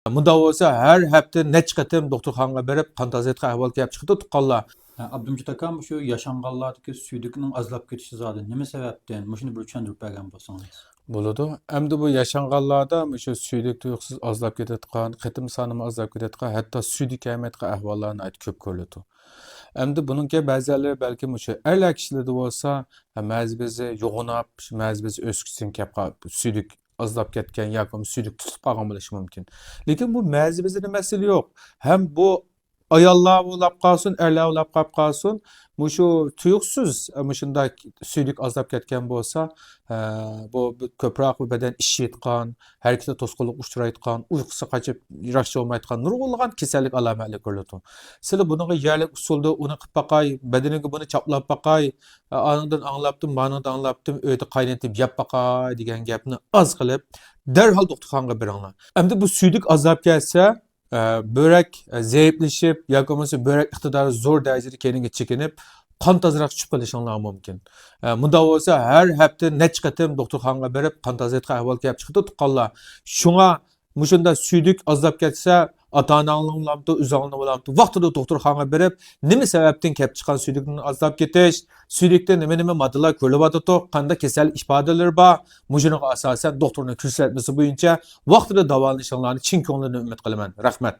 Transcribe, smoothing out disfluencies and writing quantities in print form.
Munda bo'lsa har hafta necha qatim doktorxonaga berib qon tozaytgan ahvol kelib chiqdi tuqqanlar. Abdumjid akam shu yaşanğanlardagi suyuqning azlab ketishi zodi nima sababdan? Shuni bir tushuntirib bergan bo'lsangiz. Bo'ladi. Endi bu yaşanğanlarda shu suydik tuyuqsiz azlab ketadigan, qatim soni azlab ketadigan, hatto suydik emaydigan ahvollarni aytib ko'p ko'riladi. Endi buningga ba'zilari balki shu erkak kishilarda bo'lsa, ma'zibizi yo'g'inab, ma'zibizi o'skitsin kelib suydik azlab ketgan yoki suydik tutib qolgan bo'lishi mumkin. Lekin bu ma'zibizda masala yo'q. Ham bu ayollar ulab qolsin, erlar ulab qolib qolsin, shu tuyuqsiz shunday suydik azlab ketgan bo'lsa, bu ko'proq badan ishiyotgan, harakatga to'sqinlik uchrayotgan, uyqusi qochib, yaxshi olmayotgan nurg'unlagan kasallik alomatlari ko'riladi. Sizlar bunga yerlik usulda uni qilib baqay, badaniga buni chaplab baqay, andan anglabdim, manadan anglabdim, uyda qaynatib yeb baqay degan gapni az qilib, darhol doktorxonaga beringlar. Endi bu suydik azlab kelsa, börek zaiflashib yoki bo'lmasa börek iqtidori zo'r darajada keyinga chekinib qon tozroq tushib qolishinglar mumkin. Bunda bo'lsa har hafta necha qatim doktorxonaga berib qon tozaytgan ahvol kelib chiqdi tuqqanlar. Shunga mushunda suydik azlab ketsa ota-onanglarni o'zinglarni bilan vaqtida doktorxonaga berib nima sababdan kelib chiqqan suydikni azlab ketish, suydikda nima moddalar ko'rilyapti, qanday kasallik ifodalari bor, mushuniga asosan doktorning ko'rsatmasi bo'yicha vaqtida davolanishinglarni chin ko'ngildan umid qilaman. Rahmat.